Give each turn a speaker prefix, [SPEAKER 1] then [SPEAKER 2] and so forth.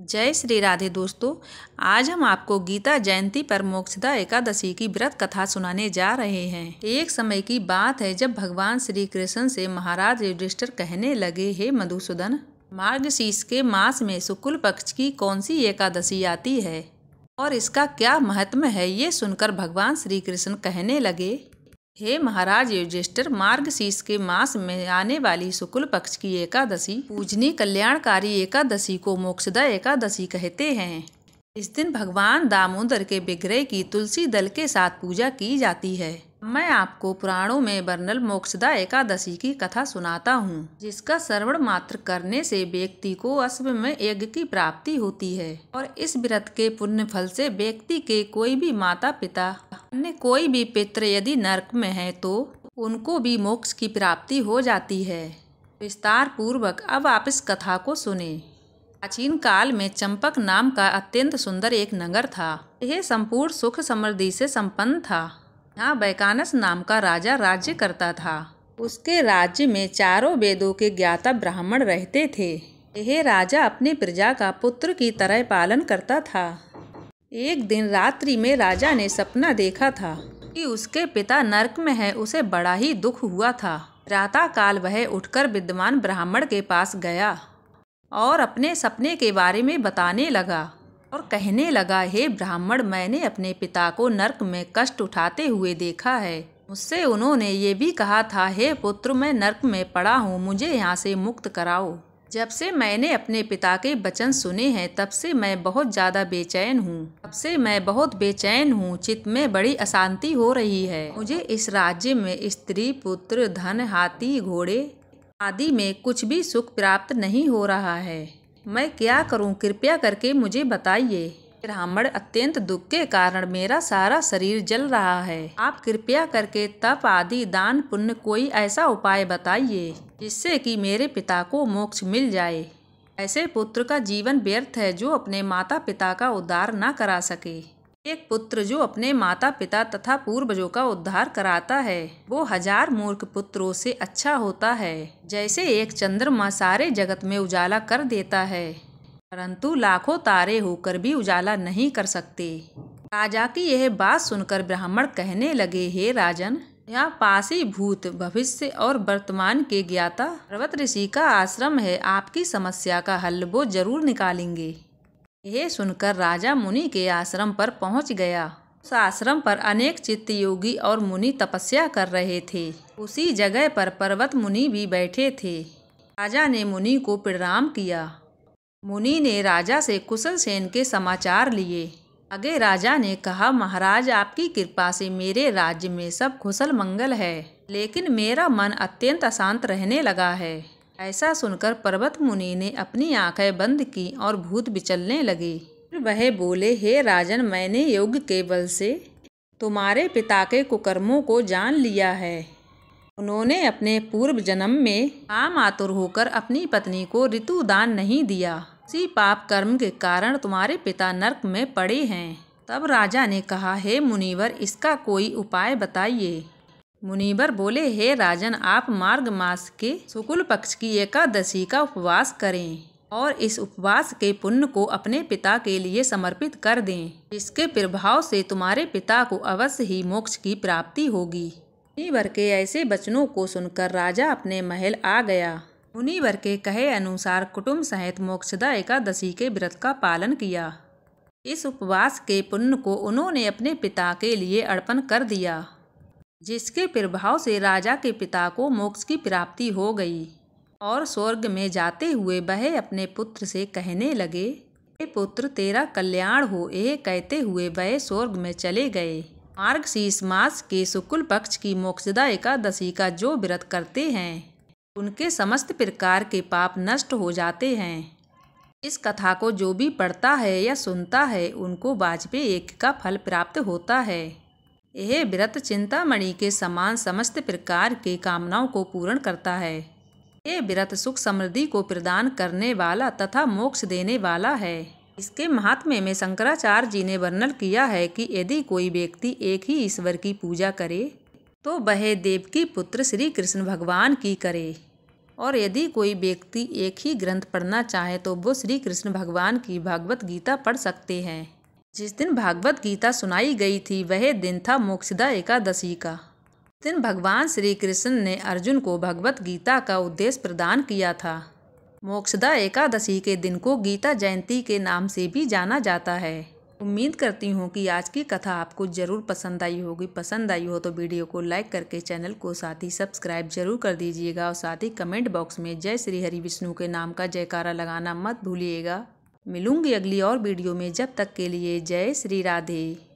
[SPEAKER 1] जय श्री राधे दोस्तों। आज हम आपको गीता जयंती पर मोक्षदा एकादशी की व्रत कथा सुनाने जा रहे हैं। एक समय की बात है जब भगवान श्री कृष्ण से महाराज युधिष्ठिर कहने लगे, हे मधुसूदन, मार्गशीर्ष के मास में शुक्ल पक्ष की कौन सी एकादशी आती है और इसका क्या महत्व है। ये सुनकर भगवान श्री कृष्ण कहने लगे, हे महाराज युधिष्ठिर, मार्गशीर्ष के मास में आने वाली शुक्ल पक्ष की एकादशी पूजनीय कल्याणकारी एकादशी को मोक्षदा एकादशी कहते हैं। इस दिन भगवान दामोदर के विग्रह की तुलसी दल के साथ पूजा की जाती है। मैं आपको पुराणों में वर्णित मोक्षदा एकादशी की कथा सुनाता हूँ, जिसका श्रवण मात्र करने से व्यक्ति को अश्व में यज्ञ की प्राप्ति होती है और इस व्रत के पुण्य फल से व्यक्ति के कोई भी माता पिता अन्य कोई भी पितृ यदि नरक में है तो उनको भी मोक्ष की प्राप्ति हो जाती है। विस्तार पूर्वक अब आप इस कथा को सुने। प्राचीन काल में चंपक नाम का अत्यंत सुंदर एक नगर था। यह संपूर्ण सुख समृद्धि से संपन्न था। यहाँ वैकानस नाम का राजा राज्य करता था। उसके राज्य में चारों वेदों के ज्ञाता ब्राह्मण रहते थे। यह राजा अपनी प्रजा का पुत्र की तरह पालन करता था। एक दिन रात्रि में राजा ने सपना देखा था कि उसके पिता नरक में है। उसे बड़ा ही दुख हुआ था। प्रातः काल वह उठकर विद्वान ब्राह्मण के पास गया और अपने सपने के बारे में बताने लगा और कहने लगा, हे ब्राह्मण, मैंने अपने पिता को नरक में कष्ट उठाते हुए देखा है। मुझसे उन्होंने ये भी कहा था, हे पुत्र, मैं नरक में पड़ा हूँ, मुझे यहाँ से मुक्त कराओ। जब से मैंने अपने पिता के वचन सुने हैं तब से मैं बहुत ज़्यादा बेचैन हूँ। चित्त में बड़ी अशांति हो रही है। मुझे इस राज्य में स्त्री, पुत्र, धन, हाथी, घोड़े आदि में कुछ भी सुख प्राप्त नहीं हो रहा है। मैं क्या करूं? कृपया करके मुझे बताइए। ब्राह्मण, अत्यंत दुख के कारण मेरा सारा शरीर जल रहा है। आप कृपया करके तप आदि, दान पुण्य, कोई ऐसा उपाय बताइए जिससे कि मेरे पिता को मोक्ष मिल जाए। ऐसे पुत्र का जीवन व्यर्थ है जो अपने माता पिता का उद्धार न करा सके। एक पुत्र जो अपने माता पिता तथा पूर्वजों का उद्धार कराता है वो 1000 मूर्ख पुत्रों से अच्छा होता है। जैसे एक चंद्रमा सारे जगत में उजाला कर देता है परंतु लाखों तारे होकर भी उजाला नहीं कर सकते। राजा की यह बात सुनकर ब्राह्मण कहने लगे, हे राजन, यहाँ पासी भूत, भविष्य और वर्तमान के ज्ञाता पर्वत ऋषि का आश्रम है। आपकी समस्या का हल वो जरूर निकालेंगे। यह सुनकर राजा मुनि के आश्रम पर पहुंच गया। उस आश्रम पर अनेक चित्त योगी और मुनि तपस्या कर रहे थे। उसी जगह पर पर्वत मुनि भी बैठे थे। राजा ने मुनि को प्रणाम किया। मुनि ने राजा से कुशल सेन के समाचार लिए। आगे राजा ने कहा, महाराज, आपकी कृपा से मेरे राज्य में सब कुशल मंगल है, लेकिन मेरा मन अत्यंत अशांत रहने लगा है। ऐसा सुनकर पर्वत मुनि ने अपनी आंखें बंद की और भूत विचलने लगे। फिर वह बोले, हे राजन, मैंने योग के बल से तुम्हारे पिता के कुकर्मों को जान लिया है। उन्होंने अपने पूर्व जन्म में काम आतुर होकर अपनी पत्नी को ऋतु दान नहीं दिया। उसी पाप कर्म के कारण तुम्हारे पिता नरक में पड़े हैं। तब राजा ने कहा, हे मुनिवर, इसका कोई उपाय बताइए। मुनिवर बोले, हे राजन, आप मार्ग मास के शुक्ल पक्ष की एकादशी का उपवास करें और इस उपवास के पुण्य को अपने पिता के लिए समर्पित कर दें। इसके प्रभाव से तुम्हारे पिता को अवश्य ही मोक्ष की प्राप्ति होगी। मुनिवर के ऐसे वचनों को सुनकर राजा अपने महल आ गया। मुनिवर के कहे अनुसार कुटुंब सहित मोक्षदा एकादशी के व्रत का पालन किया। इस उपवास के पुण्य को उन्होंने अपने पिता के लिए अर्पण कर दिया, जिसके प्रभाव से राजा के पिता को मोक्ष की प्राप्ति हो गई और स्वर्ग में जाते हुए वह अपने पुत्र से कहने लगे, हे पुत्र, तेरा कल्याण हो। यह कहते हुए वह स्वर्ग में चले गए। मार्गशीर्ष मास के शुक्ल पक्ष की मोक्षदा एकादशी का जो व्रत करते हैं उनके समस्त प्रकार के पाप नष्ट हो जाते हैं। इस कथा को जो भी पढ़ता है या सुनता है उनको वाजपेयी यज्ञ का फल प्राप्त होता है। यह व्रत चिंतामणि के समान समस्त प्रकार के कामनाओं को पूर्ण करता है। यह व्रत सुख समृद्धि को प्रदान करने वाला तथा मोक्ष देने वाला है। इसके महात्म्य में शंकराचार्य जी ने वर्णन किया है कि यदि कोई व्यक्ति एक ही ईश्वर की पूजा करे तो वह देवकी पुत्र श्री कृष्ण भगवान की करे और यदि कोई व्यक्ति एक ही ग्रंथ पढ़ना चाहे तो वो श्री कृष्ण भगवान की भागवत गीता पढ़ सकते हैं। जिस दिन भागवत गीता सुनाई गई थी वह दिन था मोक्षदा एकादशी का। इस दिन भगवान श्री कृष्ण ने अर्जुन को भगवत गीता का उपदेश प्रदान किया था। मोक्षदा एकादशी के दिन को गीता जयंती के नाम से भी जाना जाता है। उम्मीद करती हूँ कि आज की कथा आपको ज़रूर पसंद आई होगी। पसंद आई हो तो वीडियो को लाइक करके चैनल को साथ ही सब्सक्राइब जरूर कर दीजिएगा और साथ ही कमेंट बॉक्स में जय श्री हरि विष्णु के नाम का जयकारा लगाना मत भूलिएगा। मिलूंगी अगली और वीडियो में, जब तक के लिए जय श्री राधे।